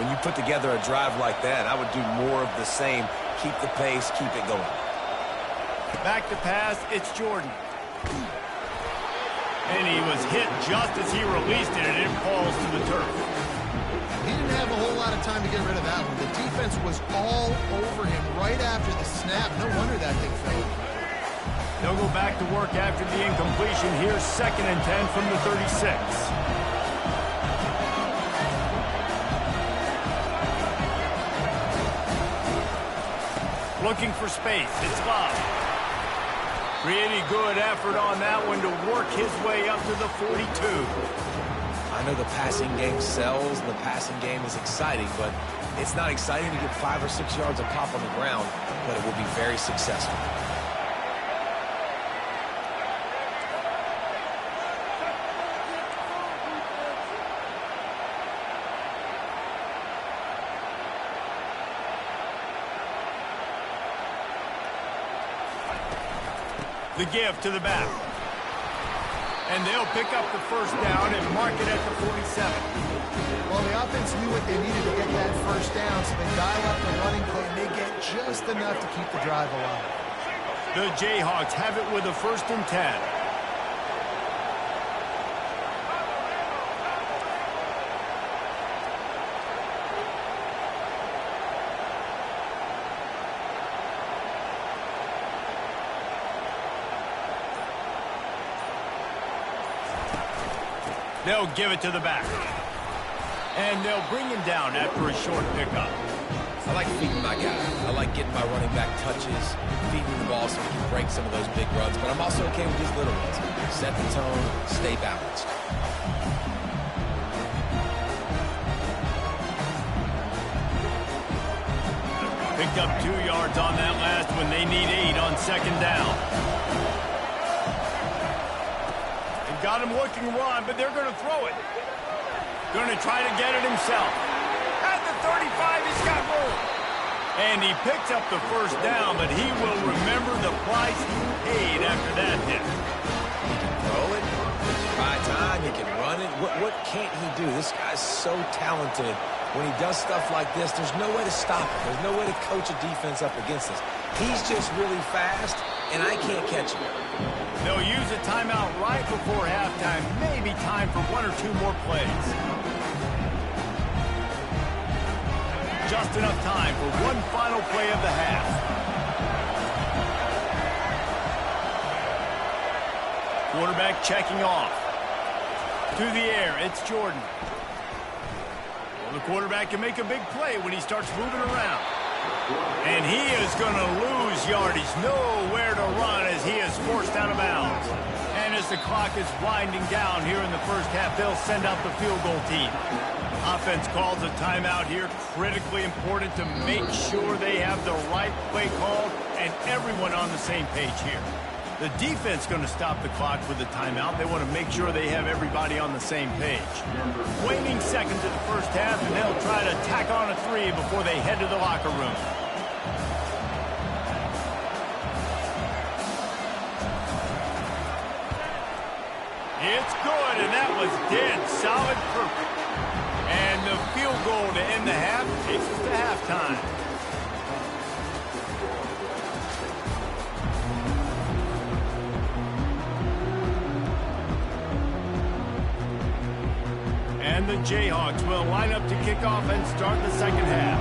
When you put together a drive like that, I would do more of the same. Keep the pace, keep it going. Back to pass, it's Jordan. And he was hit just as he released it, and it falls to the turf. He didn't have a whole lot of time to get rid of that one. The defense was all over him right after the snap. No wonder that thing fell. They'll go back to work after the incompletion. Here's 2nd and 10 from the 36. Looking for space. It's Love. Pretty good effort on that one to work his way up to the 42. I know the passing game sells, and the passing game is exciting, but it's not exciting to get 5 or 6 yards of pop on the ground, but it will be very successful. The give to the back. And they'll pick up the first down and mark it at the 47. Well, the offense knew what they needed to get that first down, so they dial up the running play, and they get just enough to keep the drive alive. The Jayhawks have it with a 1st and 10. They'll give it to the back. And they'll bring him down after a short pickup. I like feeding my guy. I like getting my running back touches, feeding the ball so he can break some of those big runs, but I'm also okay with these little ones. Set the tone, stay balanced. Picked up 2 yards on that last one. They need 8 on 2nd down. Got him looking run, but they're going to throw it. Going to try to get it himself. At the 35, he's got room. And he picks up the first down, but he will remember the price he paid after that hit. He can throw it. He can buy time. He can run it. What can't he do? This guy's so talented. When he does stuff like this, there's no way to stop him. There's no way to coach a defense up against us. He's just really fast, and I can't catch him. They'll use a timeout right before halftime. Maybe time for 1 or 2 more plays. Just enough time for one final play of the half. Quarterback checking off. To the air, it's Jordan. Well, the quarterback can make a big play when he starts moving around. And he is going to lose yardage. Nowhere to run as he is forced out of bounds. And as the clock is winding down here in the first half, they'll send out the field goal team. Offense calls a timeout here. Critically important to make sure they have the right play called and everyone on the same page here. The defense going to stop the clock with the timeout. They want to make sure they have everybody on the same page. Waning seconds in the first half, and they'll try to tack on a 3 before they head to the locker room. It's good, and that was dead solid perfect. And the field goal to end the half takes us to halftime. And the Jayhawks will line up to kick off and start the second half.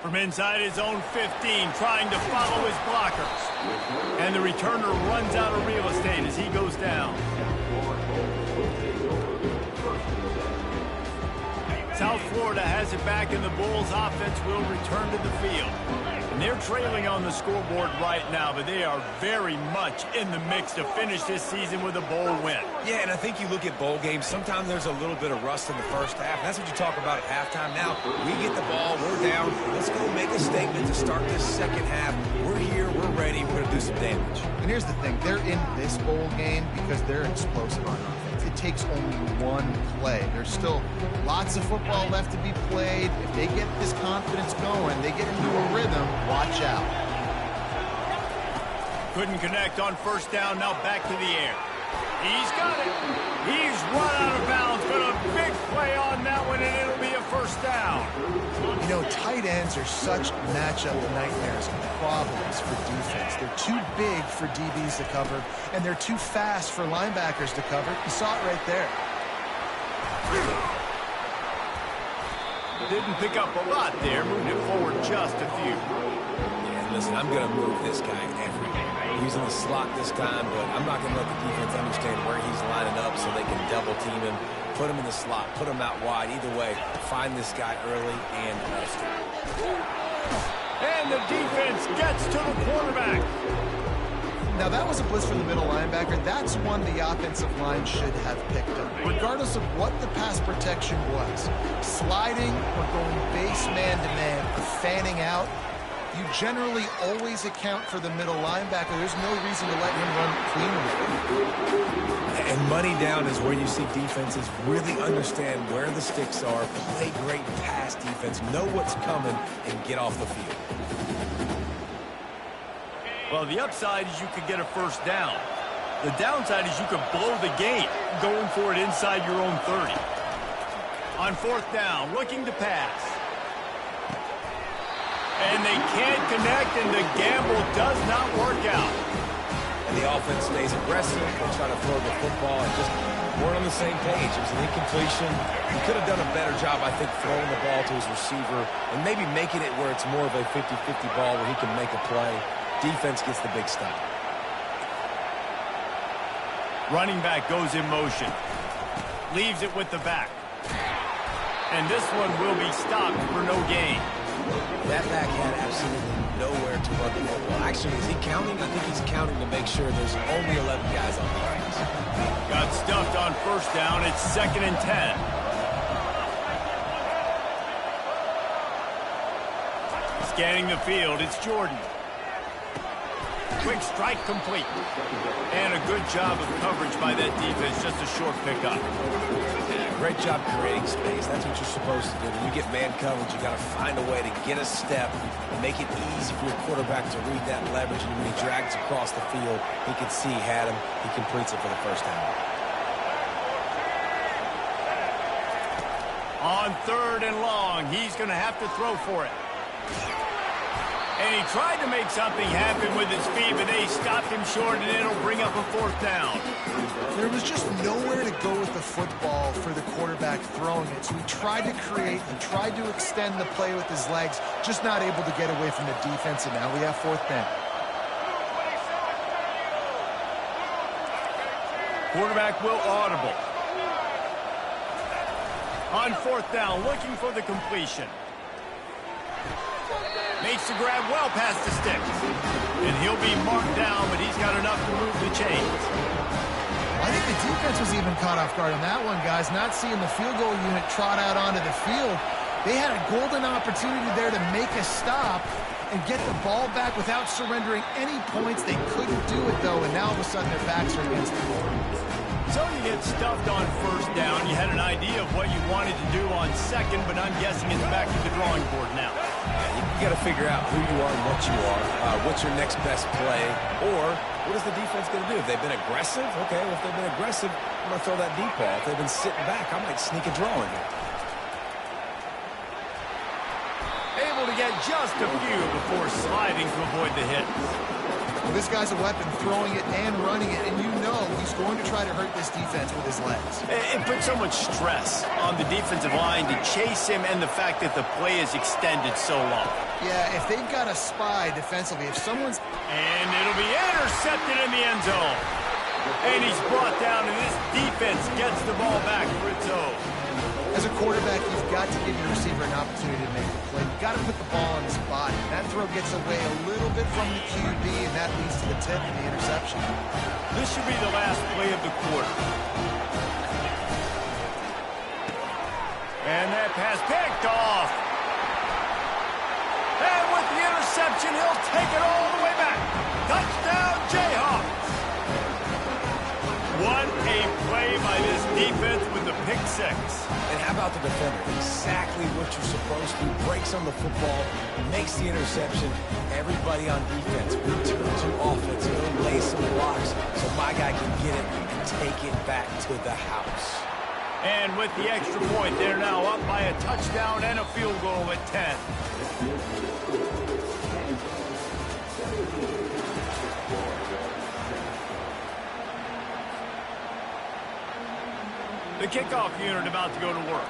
From inside his own 15, trying to follow his blockers. And the returner runs out of real estate as he goes down. South Florida has it back, and the Bulls offense will return to the field. And they're trailing on the scoreboard right now, but they are very much in the mix to finish this season with a bowl win. Yeah, and I think you look at bowl games, sometimes there's a little bit of rust in the first half. That's what you talk about at halftime. Now, we get the ball, we're down. Let's go make a statement to start this second half. We're here, we're ready, we're going to do some damage. And here's the thing, they're in this bowl game because they're explosive on offense. It takes only one play. There's still lots of football left to be played. If they get this confidence going, they get into a rhythm, watch out. Couldn't connect on first down. Now back to the air. He's got it. He's run out of bounds, but a big play on that one, and it'll be a first down. You know, tight ends are such matchup nightmares and problems for defense. They're too big for DBs to cover, and they're too fast for linebackers to cover. You saw it right there. Didn't pick up a lot there, moved it forward just a few. Yeah, listen, I'm going to move this guy everywhere. He's in the slot this time, but I'm not going to let the defense understand where he's lining up so they can double team him, put him in the slot, put him out wide. Either way, find this guy early and often. And the defense gets to the quarterback. Now, that was a blitz from the middle linebacker. That's one the offensive line should have picked up, regardless of what the pass protection was. Sliding or going base man-to-man or fanning out, you generally always account for the middle linebacker. There's no reason to let him run cleanly. And money down is where you see defenses really understand where the sticks are, play great pass defense, know what's coming, and get off the field. Well, the upside is you could get a first down. The downside is you could blow the game going for it inside your own 30. On fourth down, looking to pass. And they can't connect, and the gamble does not work out. And the offense stays aggressive. They try to throw the football and just weren't on the same page. It was an incompletion. He could have done a better job, I think, throwing the ball to his receiver and maybe making it where it's more of a 50-50 ball where he can make a play. Defense gets the big stop. Running back goes in motion. Leaves it with the back. And this one will be stopped for no gain. That back had absolutely nowhere to run the football. Actually, is he counting? I think he's counting to make sure there's only 11 guys on defense. Got stuffed on first down. It's 2nd and 10. Scanning the field, it's Jordan. Quick strike complete. And a good job of coverage by that defense. Just a short pickup. Yeah, great job creating space. That's what you're supposed to do. When you get man coverage, you got to find a way to get a step and make it easy for your quarterback to read that leverage. And when he drags across the field, he can see he had him. He completes it for the first down. On 3rd and long, he's going to have to throw for it. And he tried to make something happen with his feet, but they stopped him short, and it'll bring up a 4th down. There was just nowhere to go with the football for the quarterback throwing it. So he tried to create and tried to extend the play with his legs, just not able to get away from the defense, and now we have 4th down. Quarterback will audible. On 4th down, looking for the completion. Makes the grab well past the sticks. And he'll be marked down, but he's got enough to move the chains. I think the defense was even caught off guard on that one, guys. Not seeing the field goal unit trot out onto the field. They had a golden opportunity there to make a stop and get the ball back without surrendering any points. They couldn't do it, though, and now all of a sudden their backs are against the wall. So you get stuffed on first down. You had an idea of what you wanted to do on second, but I'm guessing it's back to the drawing board now. You got to figure out who you are and what you are. What's your next best play? Or what is the defense going to do? If they've been aggressive, okay, well, if they've been aggressive, I'm going to throw that deep ball. If they've been sitting back, I might sneak a draw in here. Able to get just a few before sliding to avoid the hit. Well, this guy's a weapon, throwing it and running it, and you know he's going to try to hurt this defense with his legs. It puts so much stress on the defensive line to chase him, and the fact that the play is extended so long. Yeah, if they've got a spy defensively, if someone's... And it'll be intercepted in the end zone. And he's brought down, and this defense gets the ball back for its own. As a quarterback, you've got to give your receiver an opportunity to make the play. You've got to put the ball on his body. That throw gets away a little bit from the QB, and that leads to the tip and the interception. This should be the last play of the quarter. And that pass picked off. And with the interception, he'll take it all the way back. Touchdown, Jayhawks. What a play by this defense with the pick six. And how about the defender? Exactly what you're supposed to. Breaks on the football, makes the interception. Everybody on defense, return to offense. He'll lay some blocks so my guy can get it and take it back to the house. And with the extra point, they're now up by a touchdown and a field goal at 10. The kickoff unit about to go to work.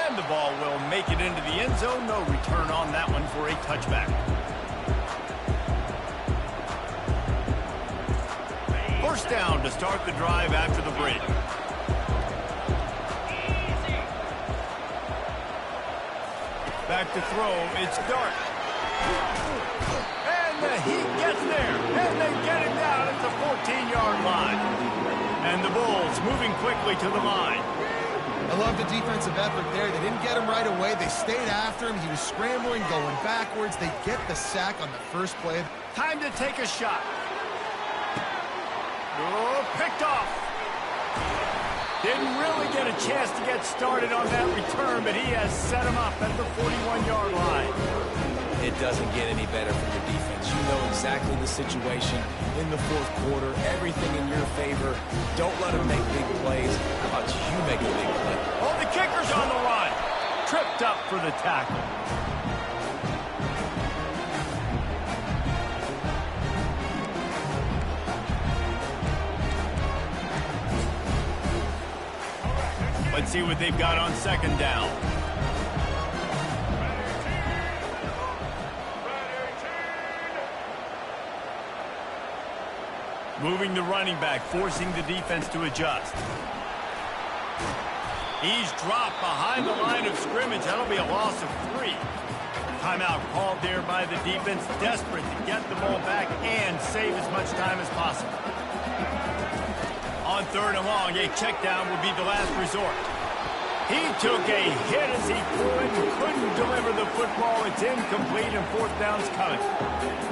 And the ball will make it into the end zone. No return on that one for a touchback. First down to start the drive after the break. Back to throw, it's Dart. And he gets there, and they get him down at the 14-yard line. And the Bulls moving quickly to the line. I love the defensive effort there. They didn't get him right away. They stayed after him. He was scrambling, going backwards. They get the sack on the first play. Time to take a shot. Oh, picked off. Didn't really get a chance to get started on that return, but he has set him up at the 41-yard line. It doesn't get any better for your defense. You know exactly the situation in the fourth quarter. Everything in your favor. Don't let them make big plays. How about you make a big play? Oh, the kicker's on the run. Tripped up for the tackle. Let's see what they've got on second down. Moving the running back, forcing the defense to adjust. He's dropped behind the line of scrimmage. That'll be a loss of 3. Timeout called there by the defense, desperate to get the ball back and save as much time as possible. On third and long, a check down will be the last resort. He took a hit as he couldn't deliver the football. It's incomplete, and fourth down's coming.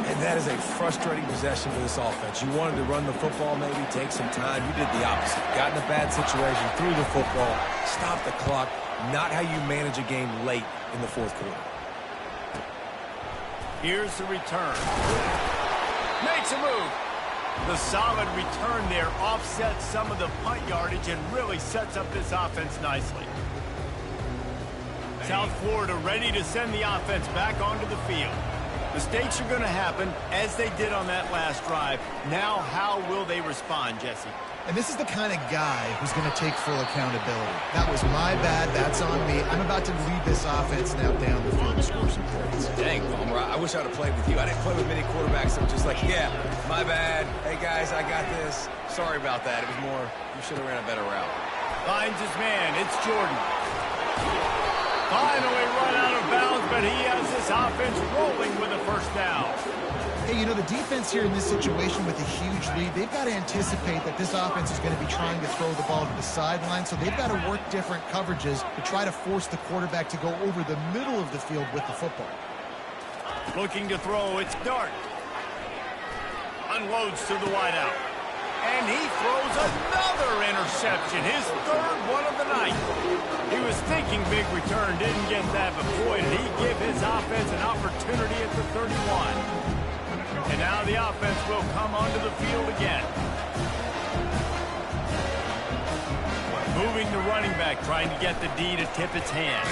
And that is a frustrating possession for this offense. You wanted to run the football, maybe take some time. You did the opposite. Got in a bad situation, threw the football, stopped the clock. Not how you manage a game late in the fourth quarter. Here's the return. Makes a move. The solid return there offsets some of the punt yardage and really sets up this offense nicely. South Florida ready to send the offense back onto the field. Mistakes are going to happen, as they did on that last drive. Now, how will they respond, Jesse? And this is the kind of guy who's going to take full accountability. That was my bad. That's on me. I'm about to lead this offense now down the field to score some points. Dang, Palmer, I wish I'd have played with you. I didn't play with many quarterbacks that were just like, yeah, my bad. Hey, guys, I got this. Sorry about that. It was more, you should have ran a better route. Finds his man. It's Jordan. Finally run out of bounds, but he has this offense rolling with a first down. Hey, you know, the defense here in this situation with a huge lead, they've got to anticipate that this offense is going to be trying to throw the ball to the sideline, so they've got to work different coverages to try to force the quarterback to go over the middle of the field with the football. Looking to throw, it's Dart. Unloads to the wideout. And he throws another interception, his third one of the night. He was thinking big return, didn't get that, but boy, did he give his offense an opportunity at the 31. And now the offense will come onto the field again. Moving the running back, trying to get the D to tip its hand.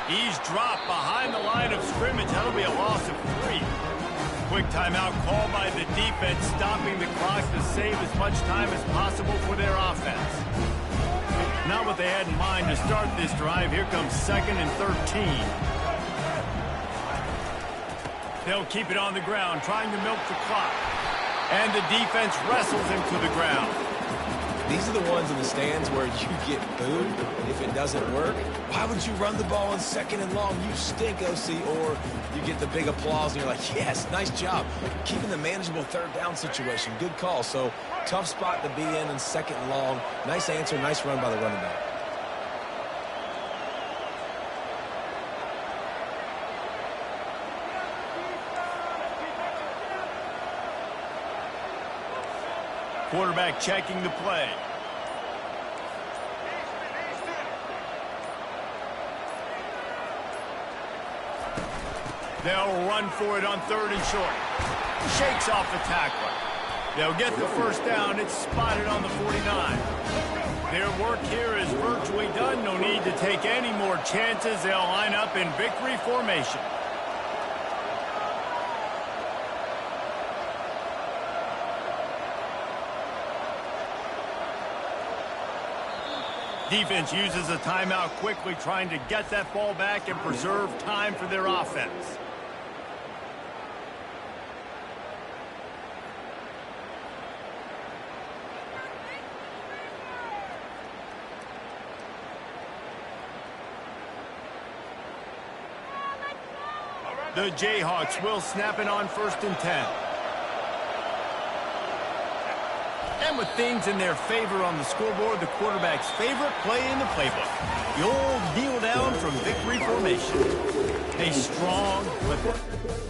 He's dropped behind the line of scrimmage. That'll be a loss of 3. Quick timeout called by the defense, stopping the clock to save as much time as possible for their offense. Not what they had in mind to start this drive. Here comes 2nd and 13. They'll keep it on the ground, trying to milk the clock. And the defense wrestles him to the ground. These are the ones in the stands where you get booed if it doesn't work. Why would you run the ball on 2nd and long? You stink, OC. Or you get the big applause and you're like, yes, nice job. Keeping the manageable third down situation. Good call. So tough spot to be in 2nd and long. Nice answer, nice run by the running back. quarterback checking the play. They'll run for it on 3rd and short. Shakes off the tackler. They'll get the first down. It's spotted on the 49. Their work here is virtually done. No need to take any more chances. They'll line up in victory formation. Defense uses a timeout quickly, trying to get that ball back and preserve time for their offense. The Jayhawks will snap it on 1st and 10. And with things in their favor on the scoreboard, the quarterback's favorite play in the playbook. The old kneel down from victory formation. A strong but...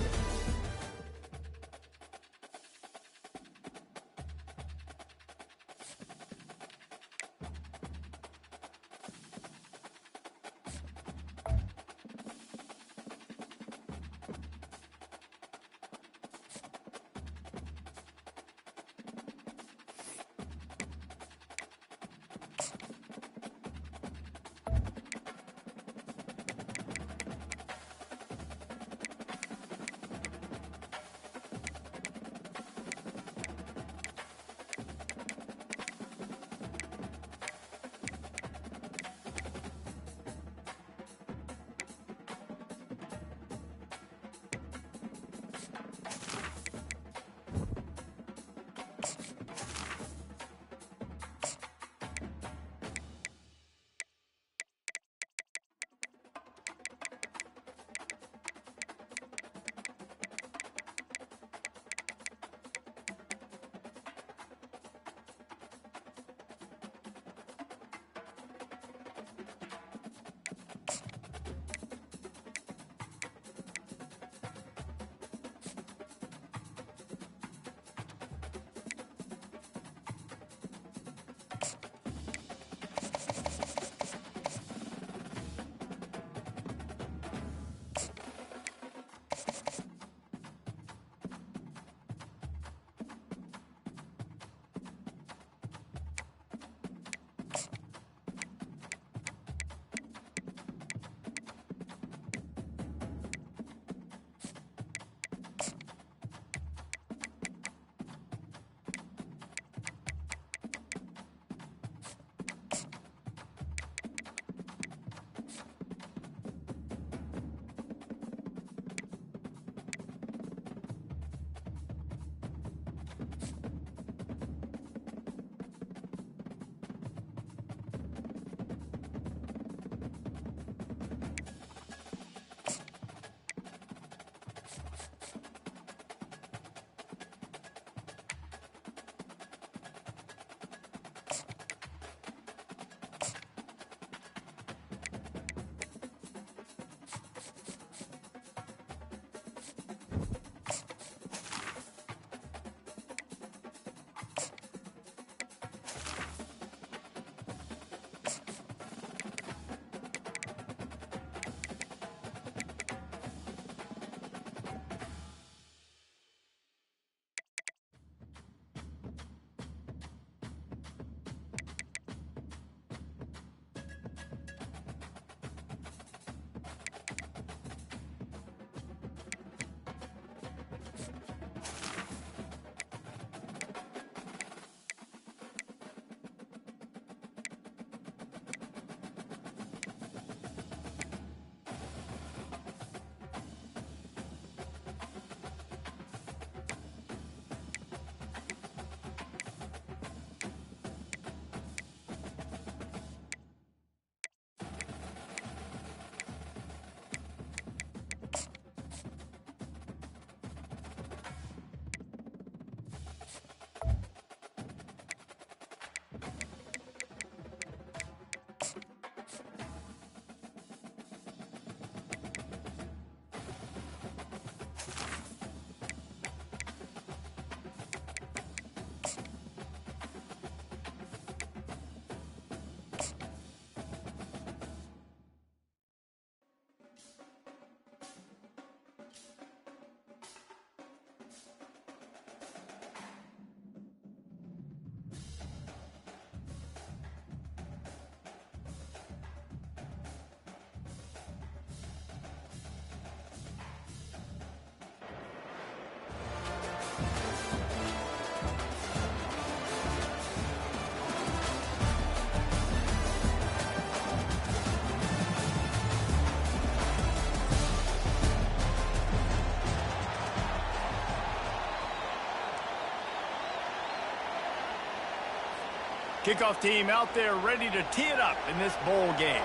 Kickoff team out there ready to tee it up in this bowl game.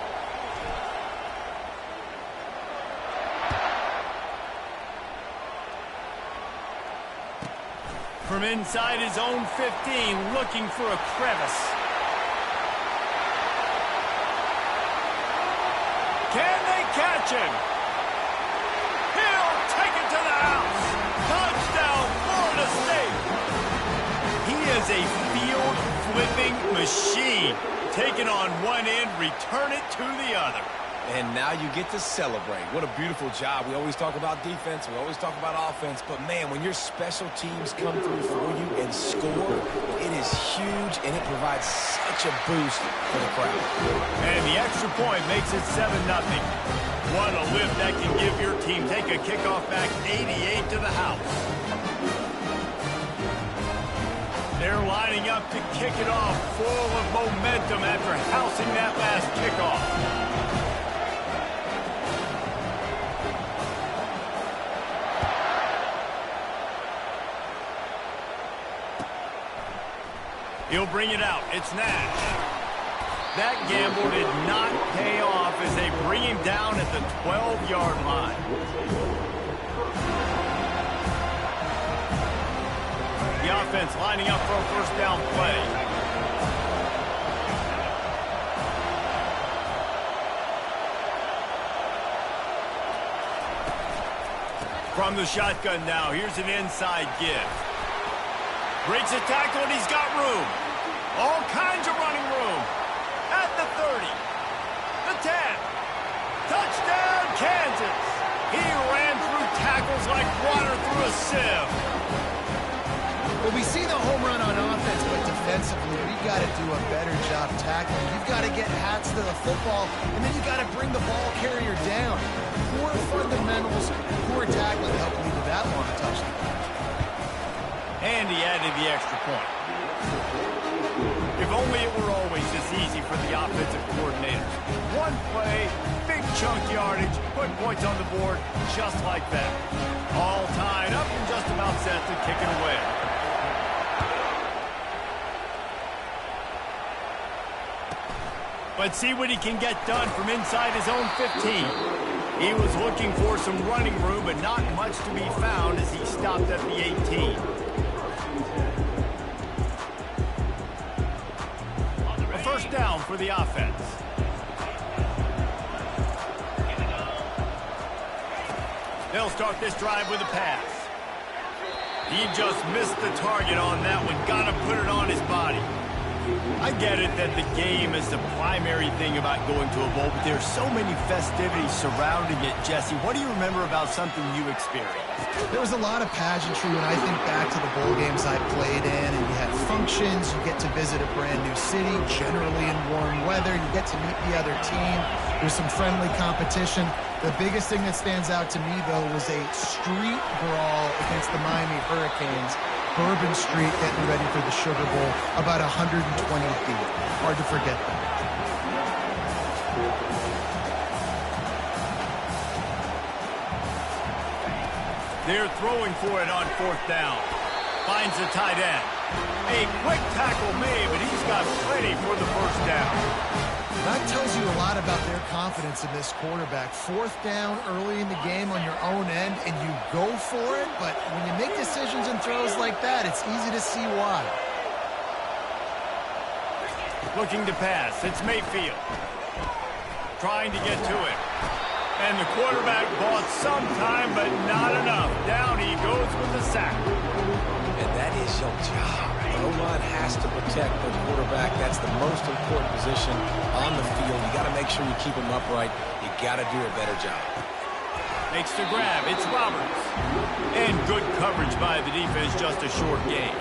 From inside his own 15, looking for a crevice. Can they catch him? He'll take it to the house. Touchdown, Florida State. He is a field-flipping machine. Take it on one end, return it to the other. And now you get to celebrate. What a beautiful job. We always talk about defense. We always talk about offense. But, man, when your special teams come through for you and score, it is huge, and it provides such a boost for the crowd. And the extra point makes it 7-0. What a lift that can give your team. Take a kickoff back 88 to the house. They're lining up to kick it off full of momentum after housing that last kickoff. He'll bring it out. It's Nash. That gamble did not pay off as they bring him down at the 12-yard line. The offense lining up for a first down play. From the shotgun now, here's an inside give. Breaks a tackle, and he's got room. All kinds of running room. At the 30. The 10. Touchdown, Kansas. He ran through tackles like water through a sieve. Well, we see the home run on offense, but defensively, we got to do a better job tackling. You've got to get hats to the football, and then you got to bring the ball carrier down. Poor fundamentals, poor tackling help lead to that long touchdown. And he added the extra point. If only it were always this easy for the offensive coordinators. One play, big chunk yardage, put points on the board just like that. All tied up and just about set to kick it away. Let's see what he can get done from inside his own 15. He was looking for some running room, but not much to be found as he stopped at the 18. First down for the offense. They'll start this drive with a pass. He just missed the target on that one. Got to put it on his body. I get it that the game is the primary thing about going to a bowl, but there's so many festivities surrounding it. Jesse, what do you remember about something you experienced? There was a lot of pageantry when I think back to the bowl games I played in, and you had functions, you get to visit a brand new city, generally in warm weather, you get to meet the other team, there's some friendly competition. The biggest thing that stands out to me, though, was a street brawl against the Miami Hurricanes. Bourbon Street getting ready for the Sugar Bowl, about 120 feet. Hard to forget that. They're throwing for it on fourth down. Finds the tight end. A quick tackle made, but he's got plenty for the first down. That tells you a lot about their confidence in this quarterback. Fourth down early in the game on your own end, and you go for it, but when you make decisions and throws like that, it's easy to see why. Looking to pass. It's Mayfield. Trying to get to it. And the quarterback bought some time, but not enough. Down he goes with the sack. And that is your job. The O-line has to protect the quarterback. That's the most important position on the field. You got to make sure you keep him upright. You got to do a better job. Makes the grab. It's Roberts. And good coverage by the defense, just a short gain.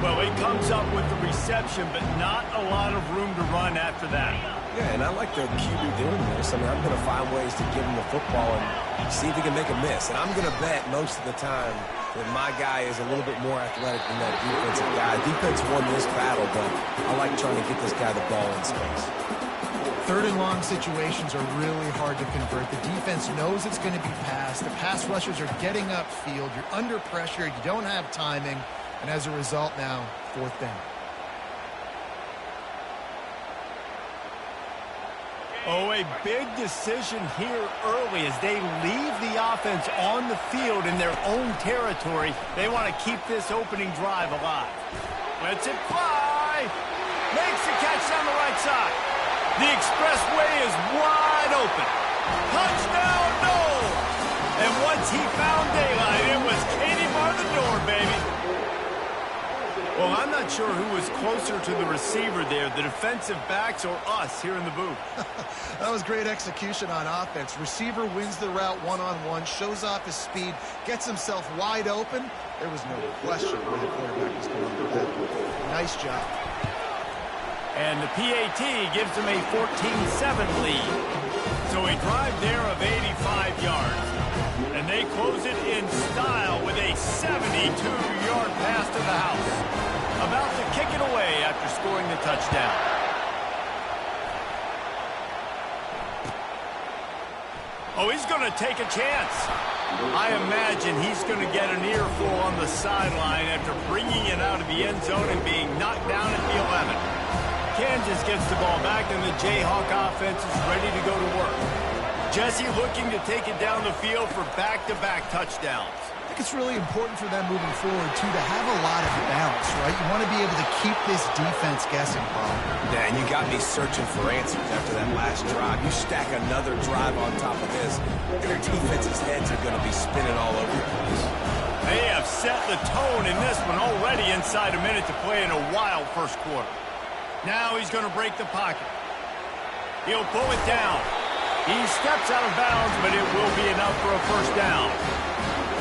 Well, he comes up with the reception, but not a lot of room to run after that. Yeah, and I like the QB doing this. I mean, I'm going to find ways to give him the football and see if he can make a miss. And I'm going to bet most of the time that my guy is a little bit more athletic than that defensive guy. Defense won this battle, but I like trying to get this guy the ball in space. Third and long situations are really hard to convert. The defense knows it's going to be passed. The pass rushers are getting upfield. You're under pressure. You don't have timing. And as a result now, fourth down. Oh, a big decision here early as they leave the offense on the field in their own territory. They want to keep this opening drive alive. Lets it fly. Makes the catch down the right side. The expressway is wide open. Touchdown, no! And once he found daylight, it was Katie bar the door, baby. Well, I'm not sure who was closer to the receiver there, the defensive backs or us here in the booth. That was great execution on offense. Receiver wins the route one-on-one, shows off his speed, gets himself wide open. There was no question where the quarterback was going with that. Nice job. And the PAT gives them a 14-7 lead. So a drive there of 85 yards. And they close it in style with a 72-yard pass to the house. About to kick it away after scoring the touchdown. Oh, he's going to take a chance. I imagine he's going to get an earful on the sideline after bringing it out of the end zone and being knocked down at the 11. Kansas gets the ball back, and the Jayhawk offense is ready to go to work. Jesse looking to take it down the field for back-to-back touchdowns. I think it's really important for them moving forward, too, to have a lot of balance, right? You want to be able to keep this defense guessing, Paul. Yeah, and you got me searching for answers after that last drive. You stack another drive on top of this, and their defense's heads are going to be spinning all over the place. They have set the tone in this one already inside a minute to play in a wild first quarter. Now he's going to break the pocket. He'll pull it down. He steps out of bounds, but it will be enough for a first down.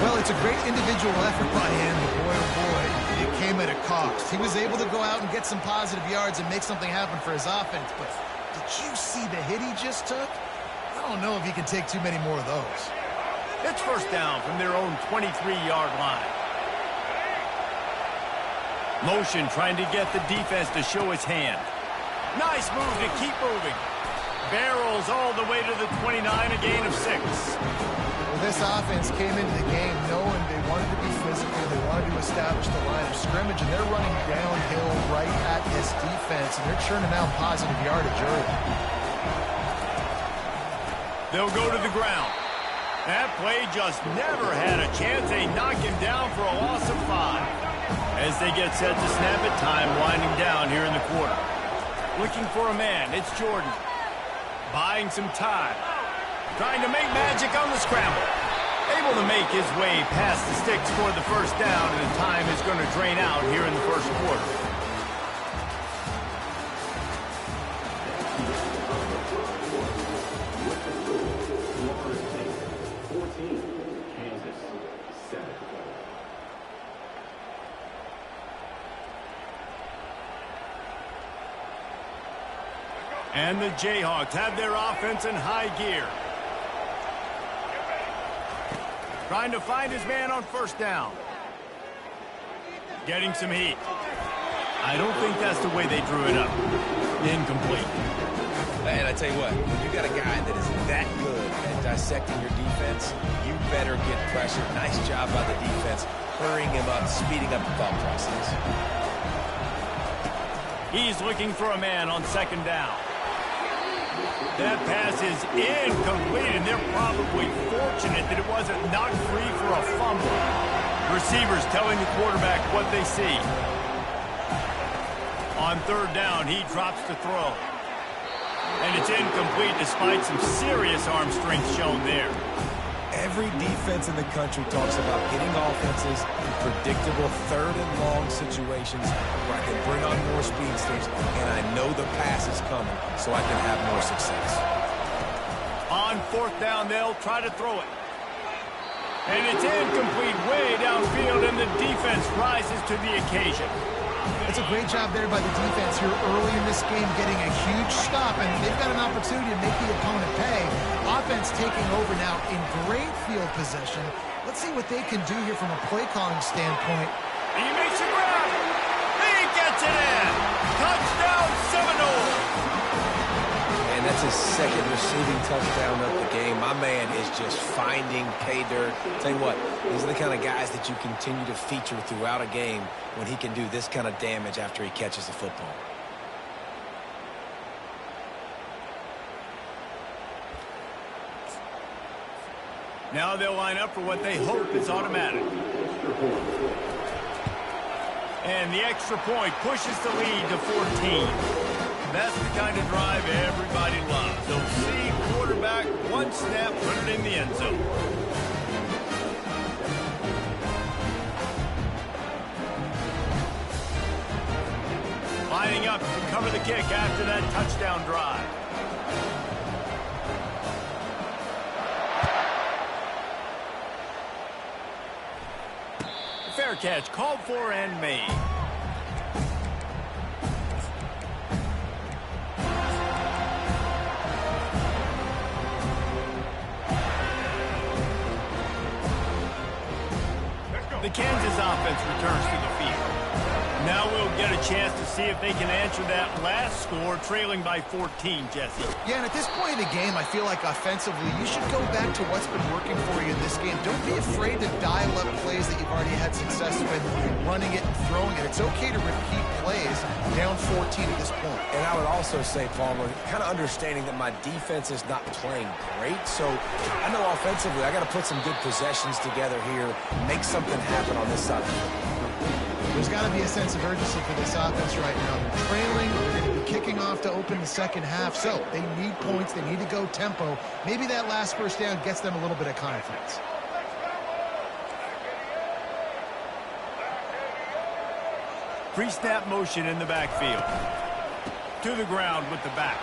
Well, it's a great individual effort by him, but boy, oh boy, it came at a cost. He was able to go out and get some positive yards and make something happen for his offense, but did you see the hit he just took? I don't know if he can take too many more of those. It's first down from their own 23-yard line. Motion trying to get the defense to show his hand. Nice move to keep moving. Barrels all the way to the 29, a gain of 6. Well, this offense came into the game knowing they wanted to be physical, they wanted to establish the line of scrimmage, and they're running downhill right at this defense, and they're churning out positive yardage early. They'll go to the ground. That play just never had a chance. They knock him down for a loss of 5. As they get set to snap it, time winding down here in the quarter. Looking for a man, it's Jordan. Buying some time. Trying to make magic on the scramble. Able to make his way past the sticks for the first down, and the time is going to drain out here in the first quarter. And the Jayhawks have their offense in high gear. Trying to find his man on first down. Getting some heat. I don't think that's the way they drew it up. Incomplete. And I tell you what, when you got a guy that is that good at dissecting your defense, you better get pressure. Nice job by the defense, hurrying him up, speeding up the thought process. He's looking for a man on second down. That pass is incomplete, and they're probably fortunate that it wasn't knocked free for a fumble. Receivers telling the quarterback what they see. On third down, he drops to throw. And it's incomplete despite some serious arm strength shown there. Every defense in the country talks about getting offenses in predictable third and long situations where I can bring on more speedsters and I know the pass is coming so I can have more success. On fourth down, they'll try to throw it. And it's incomplete way downfield, and the defense rises to the occasion. It's a great job there by the defense here early in this game, getting a huge stop, and they've got an opportunity to make the opponent pay. Offense taking over now in great field possession. Let's see what they can do here from a play calling standpoint. He makes a grab. He gets it in. Touchdown, Seminole. And that's his second receiving touchdown of the game. My man is just finding pay dirt. Tell you what, these are the kind of guys that you continue to feature throughout a game when he can do this kind of damage after he catches the football. Now they'll line up for what they hope is automatic. And the extra point pushes the lead to 14. That's the kind of drive everybody loves. They'll see quarterback, one snap, put it in the end zone. Lining up to cover the kick after that touchdown drive. Fair catch, called for and made. The Kansas offense returns to the field. Now we'll get a chance to see if they can answer that last score, trailing by 14, Jesse. Yeah, and at this point of the game, I feel like offensively, you should go back to what's been working for you in this game. Don't be afraid to dial up plays that you've already had success with, running it and throwing it. It's okay to repeat plays down 14 at this point. And I would also say, Palmer, kind of understanding that my defense is not playing great. So I know offensively, I got to put some good possessions together here, make something happen on this side of the ball. There's got to be a sense of urgency for this offense right now. They're trailing. They're going to be kicking off to open the second half. So they need points. They need to go tempo. Maybe that last first down gets them a little bit of confidence. Pre-snap motion in the backfield. To the ground with the back.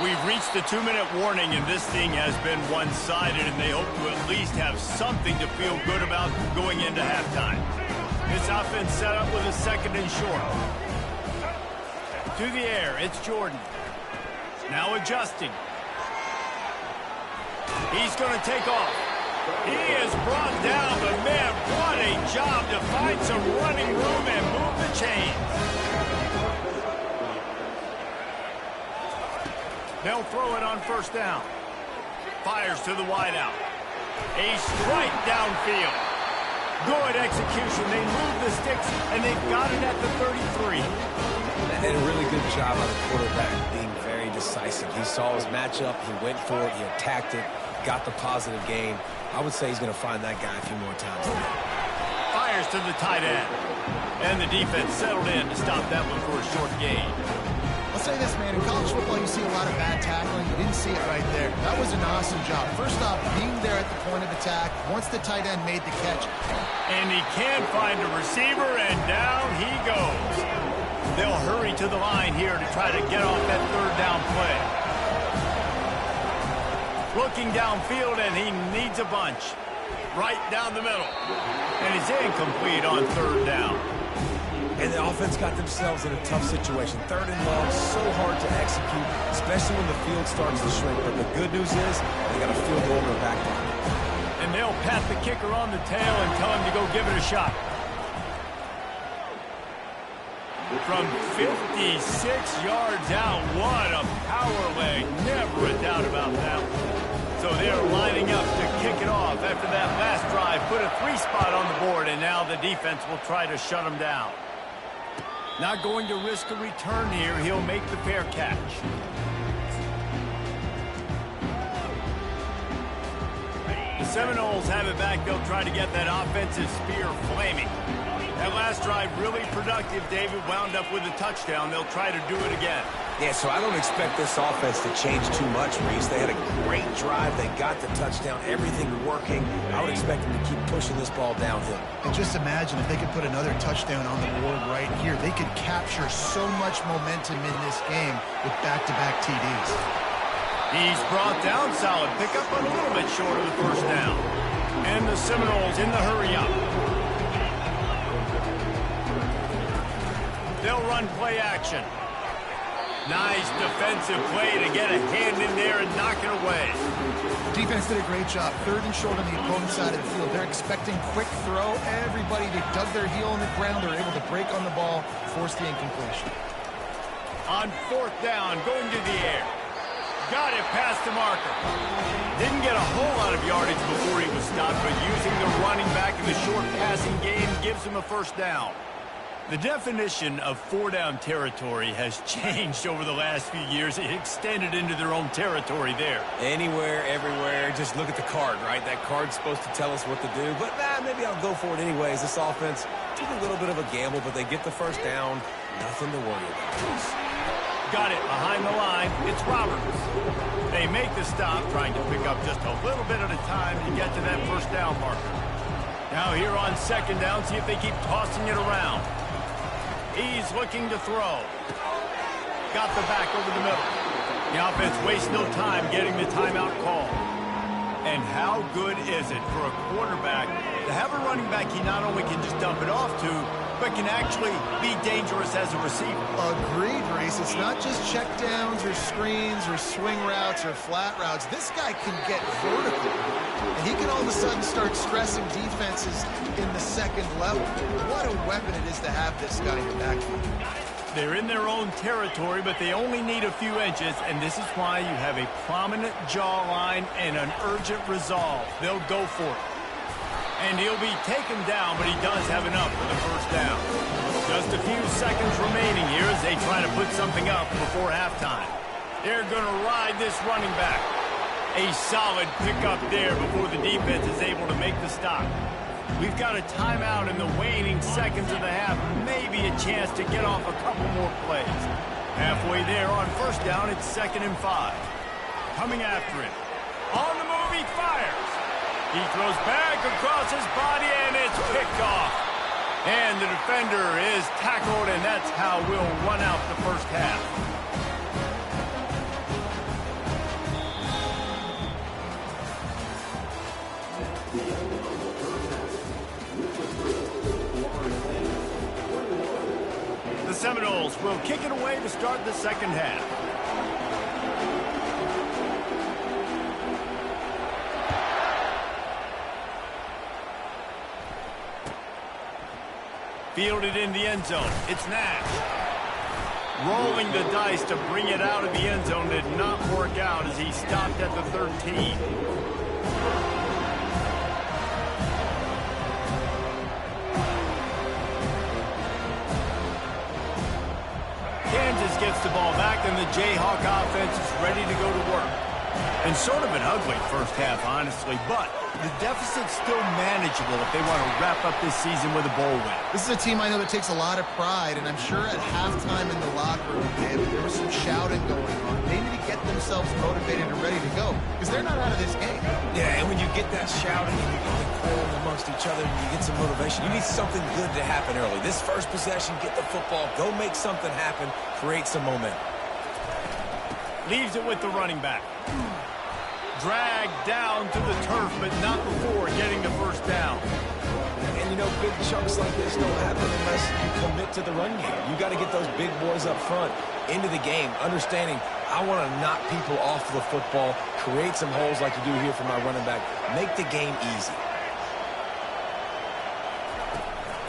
We've reached the 2-minute warning, and this thing has been one-sided, and they hope to at least have something to feel good about going into halftime. This offense set up with a second and short. To the air, it's Jordan. Now adjusting. He's going to take off. He is brought down, but man, what a job to find some running room and move the chains. They'll throw it on first down. Fires to the wideout. A strike downfield. Good execution. They move the sticks, and they've got it at the 33. And a really good job on the quarterback being very decisive. He saw his matchup. He went for it. He attacked it. Got the positive gain. I would say he's going to find that guy a few more times. Fires to the tight end. And the defense settled in to stop that one for a short gain. I'll say this, man. In college football, you see a lot of bad tackling. You didn't see it right there. That was an awesome job. First off, being there at the point of attack once the tight end made the catch. And he can't find a receiver, and down he goes. They'll hurry to the line here to try to get off that third down play. Looking downfield, and he needs a bunch. Right down the middle. And he's incomplete on third down. And the offense got themselves in a tough situation. Third and long, so hard to execute, especially when the field starts to shrink. But the good news is they got a field goal in their back pocket. And they'll pat the kicker on the tail and tell him to go give it a shot. From 56 yards out, what a power leg. Never a doubt about that one. So they're lining up to kick it off after that last drive. Put a 3-spot on the board, and now the defense will try to shut them down. Not going to risk a return here. He'll make the fair catch. The Seminoles have it back. They'll try to get that offensive spear flaming. That last drive really productive. David wound up with a touchdown. They'll try to do it again. Yeah, so I don't expect this offense to change too much, Reese. They had a great drive. They got the touchdown. Everything working. I would expect them to keep pushing this ball downhill. And just imagine if they could put another touchdown on the board right here. They could capture so much momentum in this game with back-to-back TDs. He's brought down solid. Pick up on a little bit short of the first down. And the Seminoles in the hurry-up. They'll run play action. Nice defensive play to get a hand in there and knock it away. Defense did a great job. Third and short on the opponent's side of the field. They're expecting quick throw. Everybody, they dug their heel on the ground. They're able to break on the ball, force the incompletion. On fourth down, going to the air. Got it past the marker. Didn't get a whole lot of yardage before he was stopped, but using the running back in the short passing game gives him a first down. The definition of four-down territory has changed over the last few years. It extended into their own territory there. Anywhere, everywhere, just look at the card, right? That card's supposed to tell us what to do, but maybe I'll go for it anyways. This offense took a little bit of a gamble, but they get the first down. Nothing to worry about. Got it behind the line. It's Roberts. They make the stop, trying to pick up just a little bit at a time to get to that first down marker. Now here on second down, see if they keep tossing it around. He's looking to throw. Got the back over the middle. The offense wastes no time getting the timeout call. And how good is it for a quarterback to have a running back he not only can just dump it off to, but can actually be dangerous as a receiver? Agreed, Reese. It's not just check downs or screens or swing routes or flat routes. This guy can get vertical. And he can all of a sudden start stressing defenses in the second level. What a weapon it is to have this guy in the backfield. They're in their own territory, but they only need a few inches, and this is why you have a prominent jawline and an urgent resolve. They'll go for it. And he'll be taken down, but he does have enough for the first down. Just a few seconds remaining here as they try to put something up before halftime. They're going to ride this running back. A solid pickup there before the defense is able to make the stop. We've got a timeout in the waning seconds of the half. Maybe a chance to get off a couple more plays. Halfway there on first down, it's 2nd and 5. Coming after him. On the move, he fires. He throws back across his body, and it's picked off. And the defender is tackled, and that's how we'll run out the first half. The Seminoles will kick it away to start the second half. Fielded in the end zone. It's Nash. Rolling the dice to bring it out of the end zone did not work out as he stopped at the 13. Kansas gets the ball back, and the Jayhawk offense is ready to go to work. And sort of an ugly first half, honestly, but the deficit's still manageable if they want to wrap up this season with a bowl win. This is a team I know that takes a lot of pride, and I'm sure at halftime in the locker room, David, there was some shouting going on. They need to get themselves motivated and ready to go, because they're not out of this game. Yeah, and when you get that shouting and you get the quarreling amongst each other and you get some motivation, you need something good to happen early. This first possession, get the football, go make something happen, create some momentum. Leaves it with the running back. Dragged down to the turf, but not before getting the first down. And, you know, big chunks like this don't happen unless you commit to the run game. You got to get those big boys up front into the game, understanding I want to knock people off the football, create some holes like you do here for my running back, make the game easy.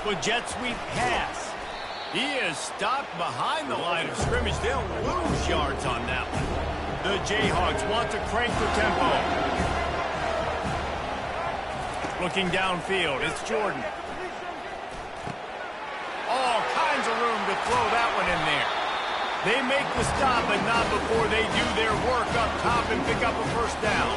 With jet sweep pass. He is stopped behind the line of scrimmage. They'll lose yards on that one. The Jayhawks want to crank the tempo. Looking downfield, it's Jordan. All kinds of room to throw that one in there. They make the stop, but not before they do their work up top and pick up a first down.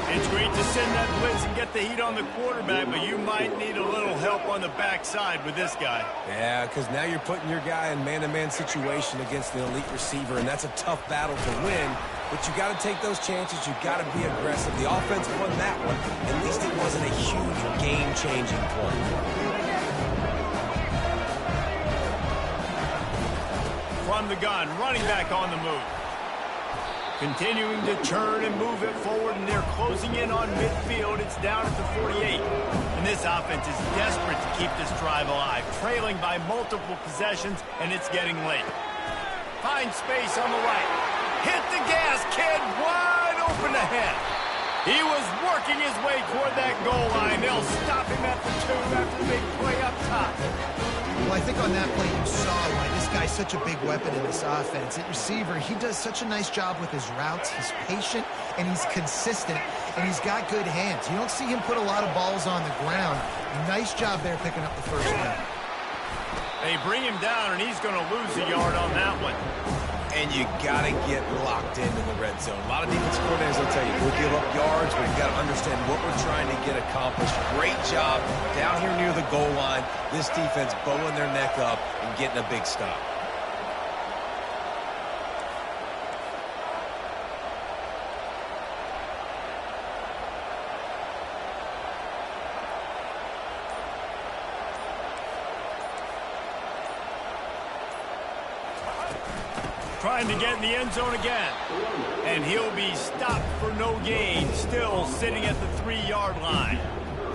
It's great to send that blitz and get the heat on the quarterback, but you might need a little help on the backside with this guy. Yeah, because now you're putting your guy in man-to-man situation against the elite receiver, and that's a tough battle to win. But you got to take those chances. You got to be aggressive. The offense won that one. At least it wasn't a huge game-changing play. From the gun, running back on the move. Continuing to churn and move it forward, and they're closing in on midfield. It's down at the 48. And this offense is desperate to keep this drive alive, trailing by multiple possessions, and it's getting late. Find space on the right. Hit the gas, kid. Wide open ahead. He was working his way toward that goal line. They'll stop him at the 2 after the big play up top. Well, I think on that play you saw why this guy's such a big weapon in this offense. At receiver, he does such a nice job with his routes. He's patient, and he's consistent, and he's got good hands. You don't see him put a lot of balls on the ground. Nice job there picking up the first down. They bring him down, and he's going to lose a yard on that one. And you got to get locked into the red zone. A lot of defensive coordinators will tell you, we'll give up yards, but you've got to understand what we're trying to get accomplished. Great job down here near the goal line. This defense bowing their neck up and getting a big stop. Trying to get in the end zone again. And he'll be stopped for no gain, still sitting at the 3-yard line.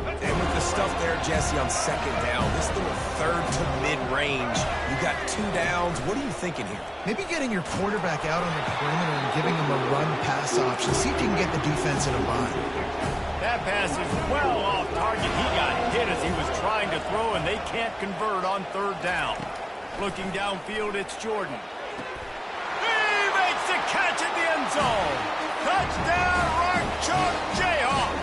And with the stuff there, Jesse, on second down, this little third to mid-range, you got 2 downs. What are you thinking here? Maybe getting your quarterback out on the perimeter and giving him a run-pass option. See if you can get the defense in a bind. That pass is well off target. He got hit as he was trying to throw, and they can't convert on 3rd down. Looking downfield, it's Jordan. The catch at the end zone. Touchdown, Rock Jayhawk.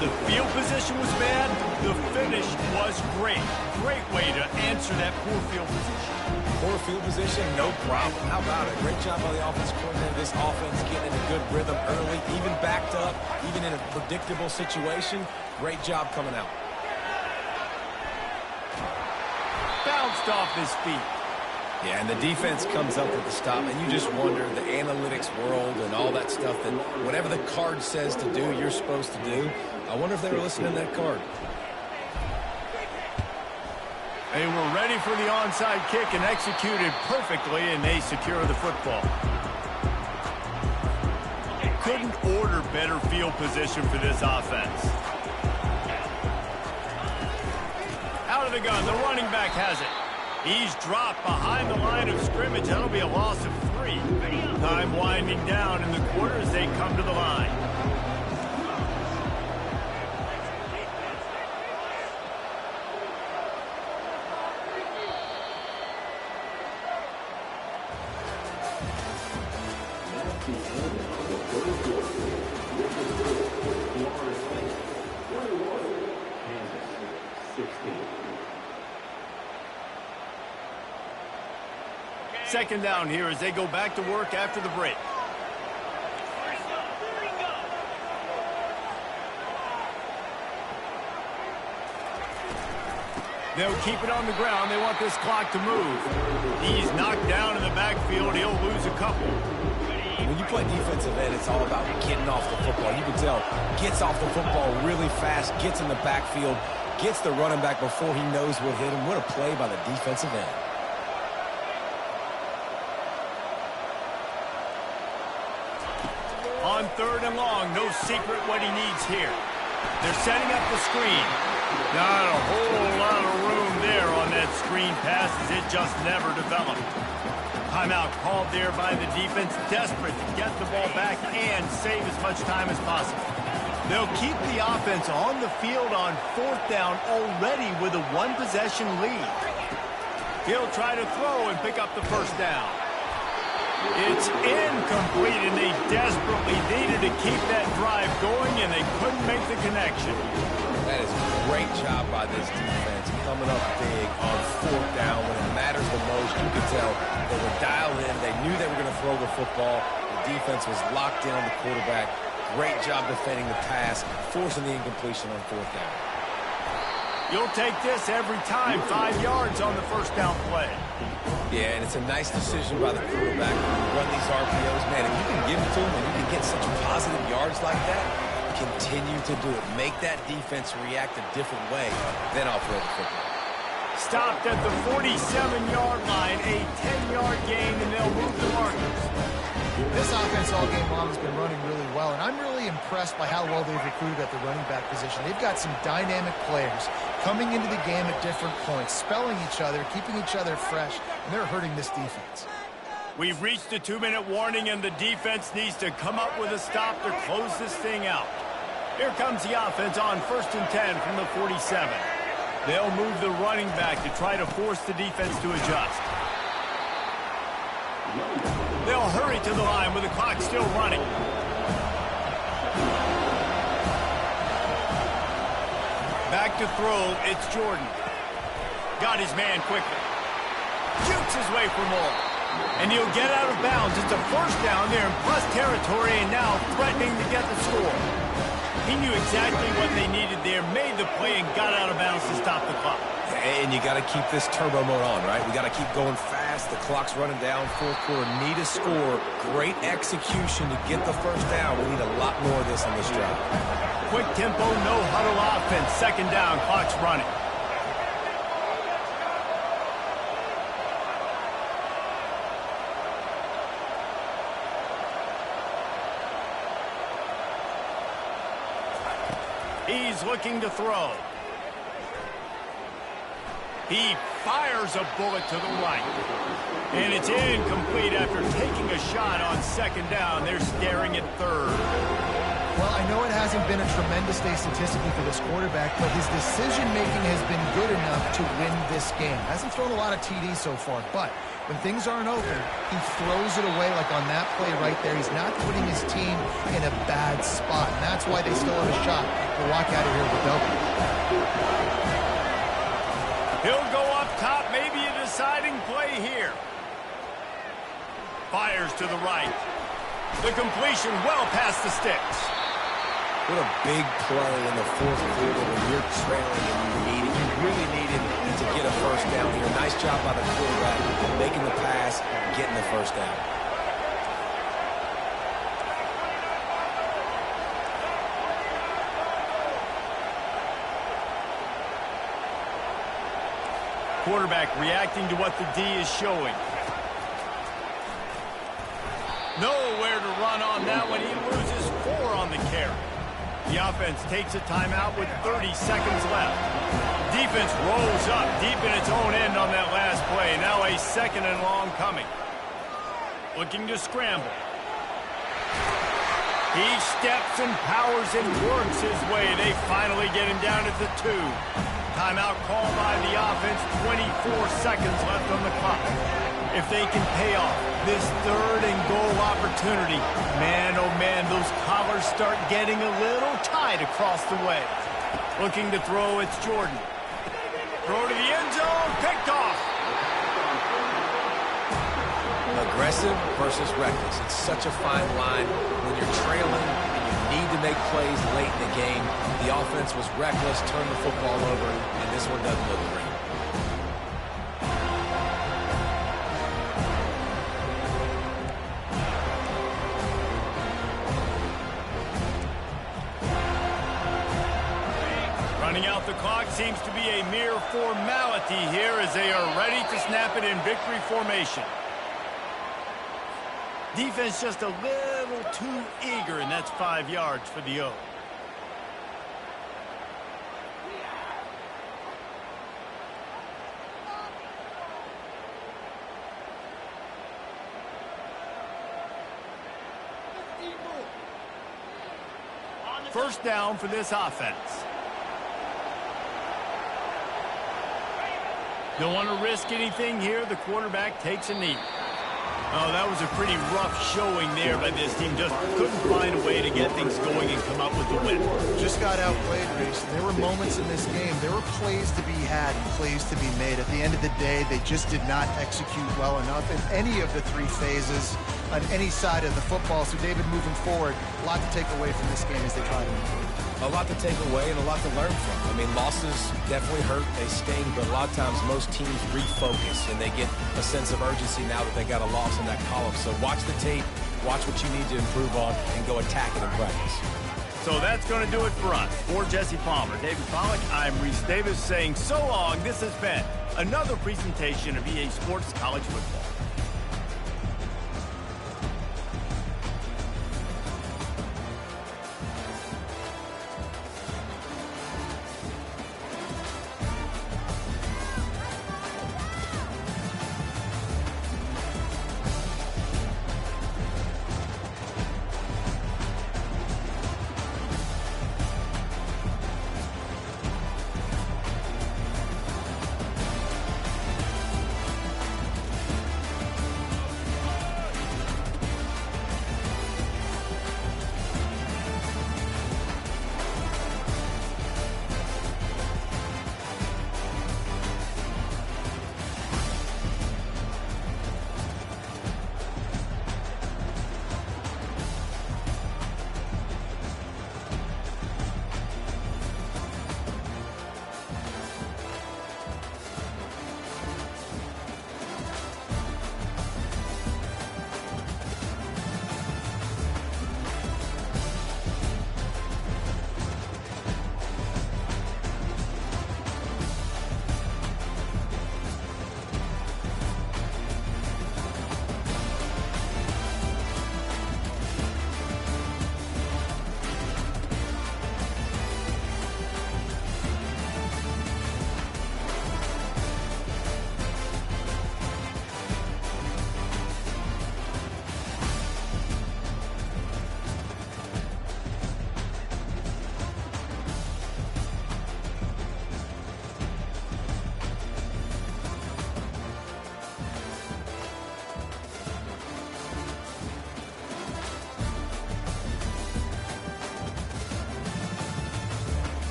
The field position was bad. The finish was great. Great way to answer that poor field position. Poor field position, no problem. How about it? Great job by the offense coordinator. This offense getting in a good rhythm early, even backed up, even in a predictable situation. Great job coming out. Bounced off his feet. Yeah, and the defense comes up with the stop, and you just wonder, the analytics world and all that stuff, that whatever the card says to do, you're supposed to do. I wonder if they were listening to that card. They were ready for the onside kick and executed perfectly, and they secure the football. Couldn't order better field position for this offense. Out of the gun, the running back has it. He's dropped behind the line of scrimmage. That'll be a loss of 3. Time winding down in the quarter as they come to the line. Second down here as they go back to work after the break. They'll keep it on the ground. They want this clock to move. He's knocked down in the backfield. He'll lose a couple. When you play defensive end, it's all about getting off the football. You can tell, gets off the football really fast, gets in the backfield, gets the running back before he knows what hit him. What a play by the defensive end. On 3rd and long, no secret what he needs here. They're setting up the screen. Not a whole lot of room there on that screen pass as it just never developed. Timeout called there by the defense, desperate to get the ball back and save as much time as possible. They'll keep the offense on the field on 4th down already with a 1-possession lead. He'll try to throw and pick up the 1st down. It's incomplete, and they desperately needed to keep that drive going, and they couldn't make the connection. That is a great job by this defense, coming up big on 4th down when it matters the most. You could tell they were dialed in. They knew they were going to throw the football. The defense was locked in on the quarterback. Great job defending the pass, forcing the incompletion on 4th down. You'll take this every time. 5 yards on the 1st down play. Yeah, and it's a nice decision by the quarterback to run these RPOs. Man, if you can give it to him and you can get such positive yards like that, continue to do it. Make that defense react a different way, then I'll throw the football. Stopped at the 47-yard line, a 10-yard gain, and they'll move the markers. This offense all game long has been running really well, and I'm really impressed by how well they've recruited at the running back position. They've got some dynamic players coming into the game at different points, spelling each other, keeping each other fresh, and they're hurting this defense. We've reached the 2-minute warning, and the defense needs to come up with a stop to close this thing out. Here comes the offense on 1st and 10 from the 47. They'll move the running back to try to force the defense to adjust. They'll hurry to the line with the clock still running. Back to throw, it's Jordan. Got his man quickly. Shoots his way for more. And he'll get out of bounds. It's a first down there in plus territory and now threatening to get the score. He knew exactly what they needed there, made the play, and got out of bounds to stop the clock. And you got to keep this turbo mode on, right? We got to keep going fast. The clock's running down, fourth quarter. Need a score. Great execution to get the first down. We need a lot more of this on this drive. Quick tempo, no huddle offense. Second down, clock's running. He's looking to throw. He fires a bullet to the right. And it's incomplete after taking a shot on second down. They're staring at third. Well, I know it hasn't been a tremendous day statistically for this quarterback, but his decision-making has been good enough to win this game. Hasn't thrown a lot of TDs so far, but when things aren't open, he throws it away like on that play right there. He's not putting his team in a bad spot, and that's why they still have a shot to walk out of here with a W. He'll go up top, maybe a deciding play here. Fires to the right. The completion well past the sticks. What a big play in the fourth quarter when you're trailing and you really needed to get a first down here. Nice job by the quarterback, making the pass, getting the first down. Quarterback reacting to what the D is showing. Nowhere to run on that one. He loses 4 on the carry. The offense takes a timeout with 30 seconds left. Defense rolls up deep in its own end on that last play. Now a second and long coming. Looking to scramble. He steps and powers and works his way. They finally get him down at the 2. Timeout called by the offense. 24 seconds left on the clock. If they can pay off this third and goal opportunity, man, oh man, those collars start getting a little tight across the way. Looking to throw, it's Jordan. Throw to the end zone, picked off. Aggressive versus reckless. It's such a fine line when you're trailing and you need to make plays late in the game. The offense was reckless, turned the football over, and this one doesn't look great. Running out the clock seems to be a mere formality here as they are ready to snap it in victory formation. Defense just a little too eager, and that's 5 yards for the O. First down for this offense. Don't want to risk anything here. The quarterback takes a knee. Oh, that was a pretty rough showing there by this team. Just couldn't find a way to get things going and come up with the win. Just got outplayed, Reese. There were moments in this game. There were plays to be had and plays to be made. At the end of the day, they just did not execute well enough in any of the 3 phases on any side of the football. So, David, moving forward, a lot to take away from this game as they try to improve. A lot to take away and a lot to learn from. I mean, losses definitely hurt. They sting, but a lot of times most teams refocus and they get a sense of urgency now that they got a loss in that column. So watch the tape, watch what you need to improve on, and go attack it in practice. So that's going to do it for us. For Jesse Palmer, David Pollack, I'm Reese Davis saying so long. This has been another presentation of EA Sports College Football.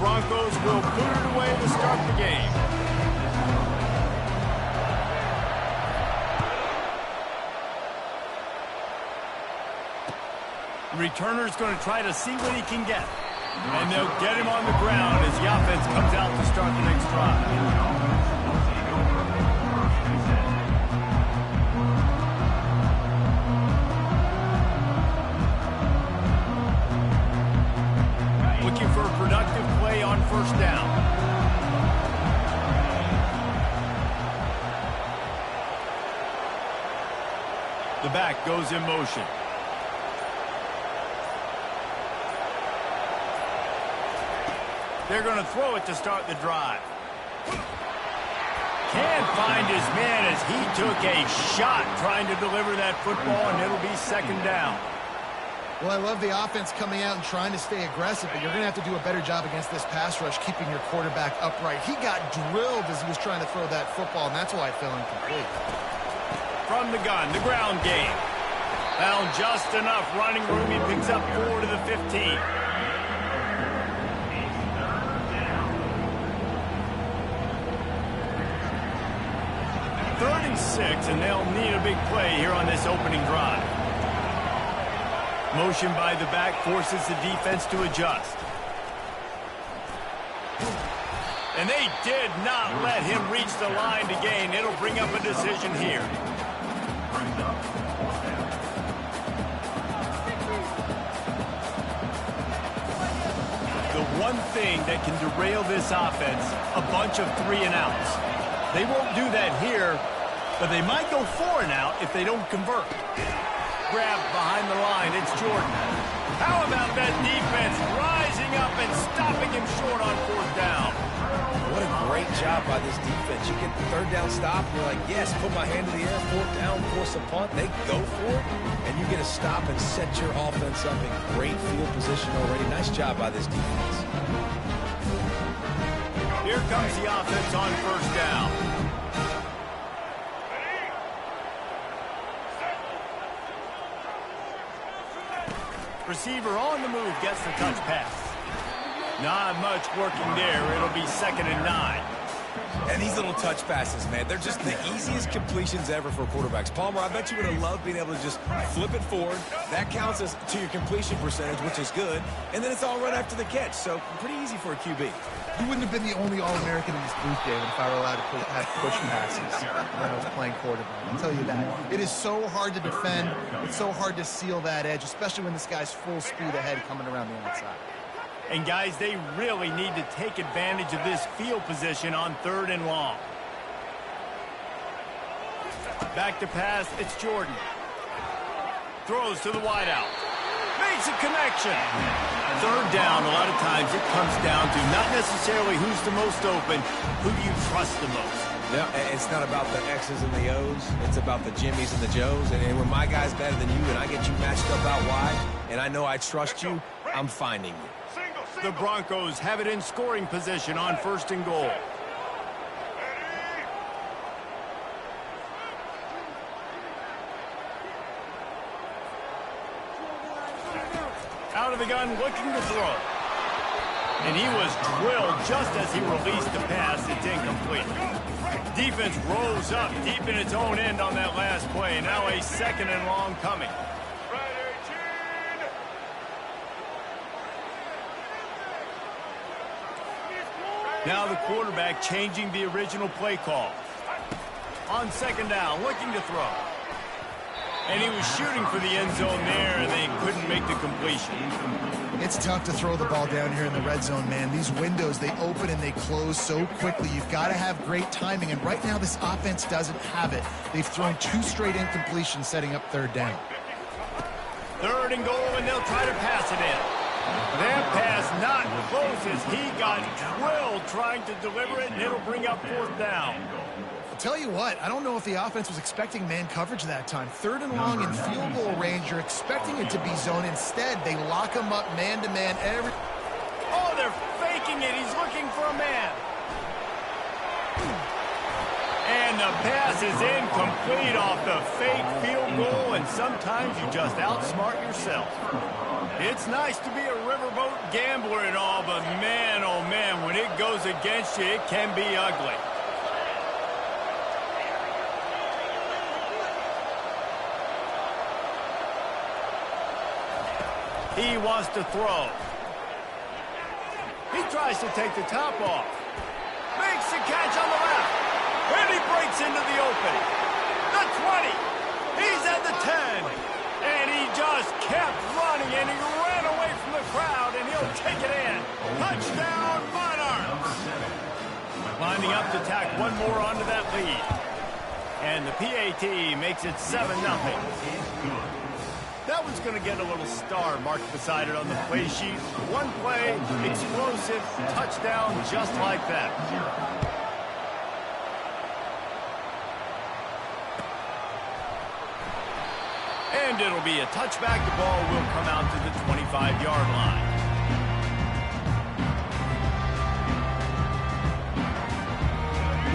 Broncos will put it away to start the game. The returner's going to try to see what he can get. And they'll get him on the ground as the offense comes out to start the next drive. Looking for a productive play on first down. The back goes in motion. They're going to throw it to start the drive. Can't find his man as he took a shot trying to deliver that football, and it'll be second down. Well, I love the offense coming out and trying to stay aggressive, but you're going to have to do a better job against this pass rush, keeping your quarterback upright. He got drilled as he was trying to throw that football, and that's why it fell incomplete. From the gun, the ground game. Found just enough running room. He picks up 4 to the 15. Third and 6, and they'll need a big play here on this opening drive. Motion by the back forces the defense to adjust. And they did not let him reach the line to gain. It'll bring up a decision here. The one thing that can derail this offense, a bunch of 3-and-outs. They won't do that here, but they might go 4-and-out if they don't convert. Grab behind the line, it's Jordan. How about that defense rising up and stopping him short on fourth down? What a great job by this defense. You get the third down stop, and you're like, yes, put my hand in the air, fourth down, force a punt. They go for it, and you get a stop and set your offense up in great field position already. Nice job by this defense. Here comes the offense on first down. Receiver on the move gets the touch pass. Not much working there. It'll be 2nd and 9. And these little touch passes, man, they're just the easiest completions ever for quarterbacks. Palmer, I bet you would have loved being able to just flip it forward. That counts as to your completion percentage, which is good. And then it's all right after the catch. So pretty easy for a QB. You wouldn't have been the only All-American in this booth, David, if I were allowed to have push passes when I was playing quarterback. I'll tell you that. It is so hard to defend. It's so hard to seal that edge, especially when this guy's full speed ahead coming around the outside. And, guys, they really need to take advantage of this field position on 3rd and long. Back to pass, it's Jordan. Throws to the wideout. Makes a connection. Third down, a lot of times it comes down to not necessarily who's the most open, who do you trust the most. No, it's not about the X's and the O's. It's about the Jimmys and the Joes. And when my guy's better than you and I get you matched up out wide, and I know I trust you, I'm finding you. The Broncos have it in scoring position on 1st and goal. Out of the gun, looking to throw. And he was drilled just as he released the pass. It's incomplete. Defense rose up deep in its own end on that last play. Now a 2nd and long coming. Now the quarterback changing the original play call. On 2nd down, looking to throw. And he was shooting for the end zone there, and they couldn't make the completion. It's tough to throw the ball down here in the red zone, man. These windows, they open and they close so quickly. You've got to have great timing, and right now this offense doesn't have it. They've thrown 2 straight incompletions setting up 3rd down. 3rd and goal, and they'll try to pass it in. That pass not close as he got drilled trying to deliver it, and it'll bring up 4th down. I'll tell you what, I don't know if the offense was expecting man coverage that time. 3rd and long in field goal range, you're expecting it to be zone. Instead, they lock him up man-to-man every... Oh, they're faking it. He's looking for a man. And the pass is incomplete off the fake field goal, and sometimes you just outsmart yourself. It's nice to be a riverboat gambler and all, but man, oh man, when it goes against you, it can be ugly. He wants to throw. He tries to take the top off. Makes the catch on the left. And he breaks into the open. The 20. He's at the 10. And he just kept running, and he ran away from the crowd, and he'll take it in. Touchdown, Monarchs. Lining up to tack one more onto that lead. And the PAT makes it 7-0. That one's going to get a little star marked beside it on the play sheet. One play, explosive, touchdown, just like that. And it'll be a touchback. The ball will come out to the 25-yard line.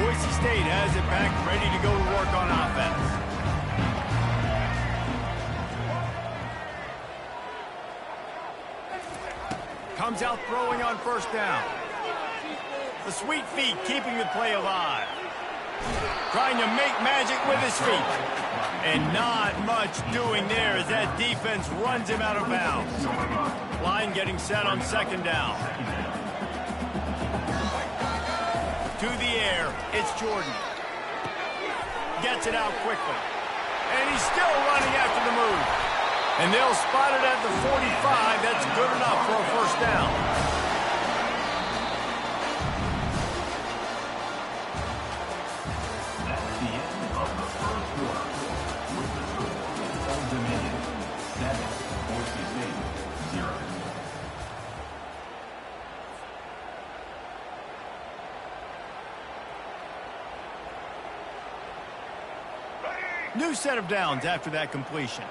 Boise State has it back, ready to go to work on offense. Comes out throwing on first down. The sweet feet keeping the play alive. Trying to make magic with his feet. And not much doing there as that defense runs him out of bounds. Line getting set on second down. To the air, it's Jordan. Gets it out quickly. And he's still running after the move. And they'll spot it at the 45. That's good enough for a first down. That's the end of the first quarter. With the score, Old Dominion 7, Boise State 0. New set of downs after that completion.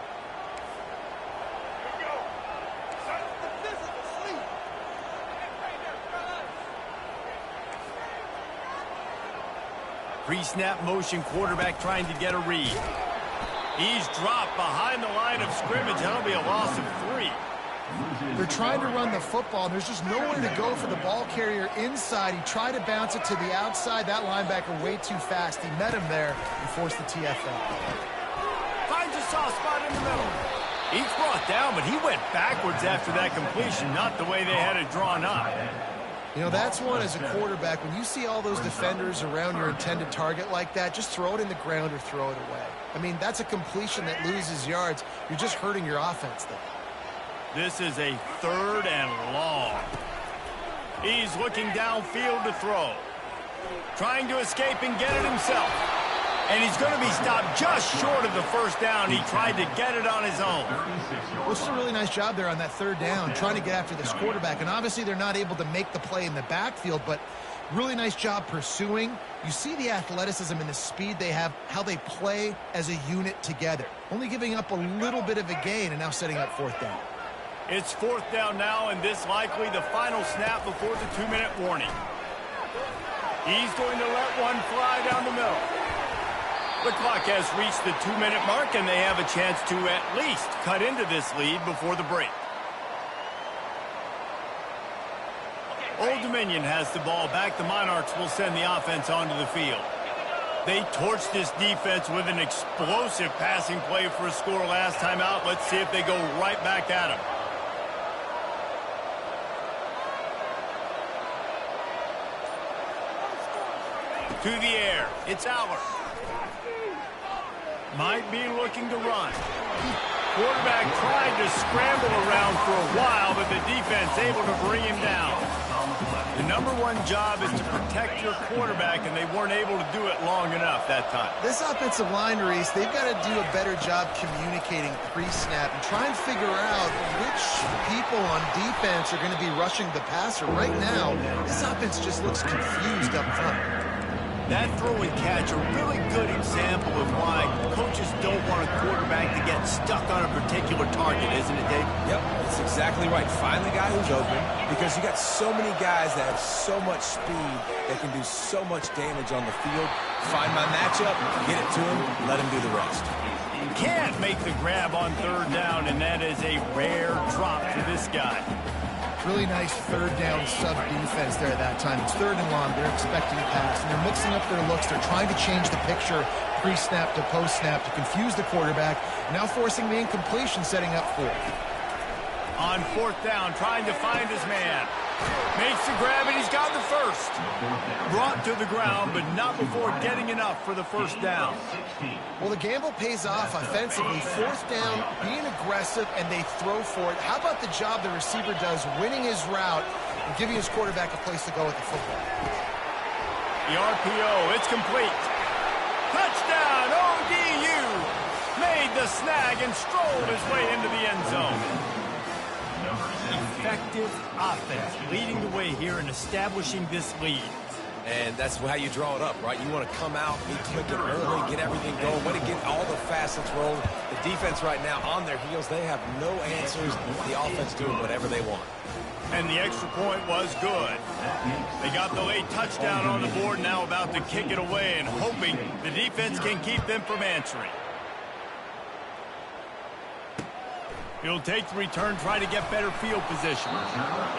Pre-snap motion, quarterback trying to get a read. He's dropped behind the line of scrimmage. That'll be a loss of 3. They're trying to run the football, and there's just nowhere to go for the ball carrier inside. He tried to bounce it to the outside. That linebacker way too fast. He met him there and forced the TFL. Finds a soft spot in the middle. He's brought down, but he went backwards after that completion, not the way they had it drawn up. You know, that's one as a quarterback. When you see all those defenders around your intended target like that, just throw it in the ground or throw it away. I mean, that's a completion that loses yards. You're just hurting your offense there. This is a 3rd and long. He's looking downfield to throw. Trying to escape and get it himself. And he's going to be stopped just short of the first down. He tried to get it on his own. Well, it's a really nice job there on that 3rd down, trying to get after this quarterback. And obviously they're not able to make the play in the backfield, but really nice job pursuing. You see the athleticism and the speed they have, how they play as a unit together. Only giving up a little bit of a gain and now setting up 4th down. It's 4th down now, and this likely the final snap before the 2-minute warning. He's going to let one fly down the middle. The clock has reached the 2-minute mark, and they have a chance to at least cut into this lead before the break. Old Dominion has the ball back. The Monarchs will send the offense onto the field. They torched this defense with an explosive passing play for a score last time out. Let's see if they go right back at him. To the air, it's Aller. Might be looking to run. Quarterback tried to scramble around for a while, but the defense able to bring him down. The #1 job is to protect your quarterback, and they weren't able to do it long enough that time. This offensive line, Reese, they've got to do a better job communicating pre-snap and try and figure out which people on defense are going to be rushing the passer. Right now, this offense just looks confused up front. That throw and catch, a really good example of why coaches don't want a quarterback to get stuck on a particular target, isn't it, Dave? Yep, that's exactly right. Find the guy who's open, because you got so many guys that have so much speed that can do so much damage on the field. Find my matchup, get it to him, let him do the rest. Can't make the grab on third down, and that is a rare drop for this guy. Really nice third down sub defense there at that time. It's third and long. They're expecting a pass, and they're mixing up their looks. They're trying to change the picture pre-snap to post-snap to confuse the quarterback, now forcing the incompletion, setting up fourth. On fourth down, trying to find his man. Makes the grab, and he's got the first. Brought to the ground, but not before getting enough for the first down. Well, the gamble pays off offensively. Fourth down, being aggressive, and they throw for it. How about the job the receiver does, winning his route and giving his quarterback a place to go with the football? The RPO, it's complete. Touchdown, ODU! Made the snag and strolled his way into the end zone. Effective offense leading the way here and establishing this lead. And that's how you draw it up, right? You want to come out, be clicking early, get everything going, way to get all the facets rolling. The defense right now on their heels, they have no answers. The offense doing whatever they want. And the extra point was good. They got the late touchdown on the board, now about to kick it away and hoping the defense can keep them from answering. He'll take the return, try to get better field position.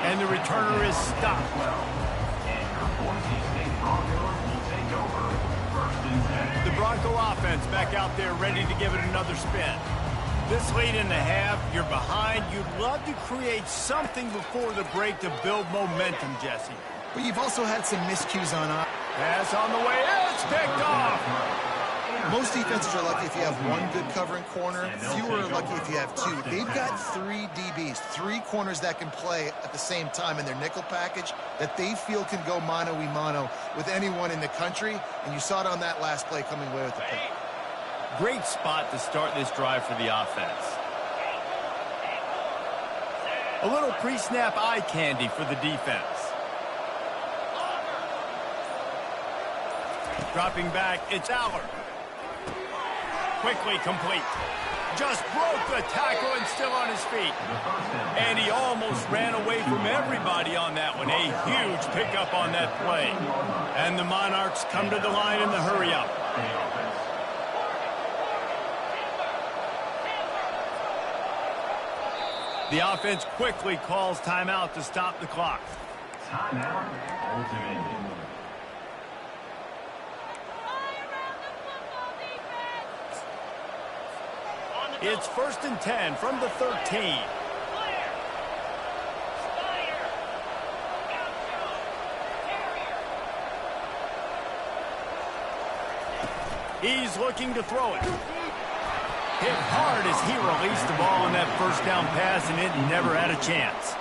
And the returner is stopped. The Bronco offense back out there ready to give it another spin. This late in the half, you're behind. You'd love to create something before the break to build momentum, Jesse. But you've also had some miscues on offense. Pass on the way. It's picked off. Most defenses are lucky if you have one good covering corner. Fewer are lucky if you have two. They've got three DBs, three corners that can play at the same time in their nickel package that they feel can go mano-a-mano with anyone in the country. And you saw it on that last play coming away with the pick. Great spot to start this drive for the offense. A little pre-snap eye candy for the defense. Dropping back, it's Allard. Quickly complete. Just broke the tackle and still on his feet. And he almost ran away from everybody on that one. A huge pickup on that play. And the Monarchs come to the line in the hurry-up. The offense quickly calls timeout to stop the clock. Timeout, ultimate. It's 1st and 10 from the 13. He's looking to throw it. Hit hard as he released the ball on that first down pass, and it never had a chance.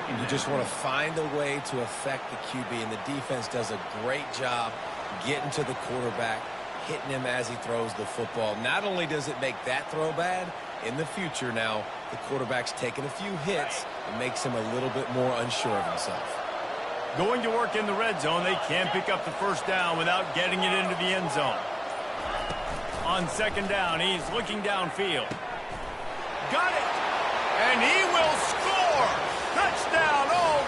You just want to find a way to affect the QB, and the defense does a great job getting to the quarterback, hitting him as he throws the football. Not only does it make that throw bad, in the future now, the quarterback's taking a few hits and makes him a little bit more unsure of himself. Going to work in the red zone, they can't pick up the first down without getting it into the end zone. On second down, he's looking downfield. Got it! And he will score! Touchdown! Oh,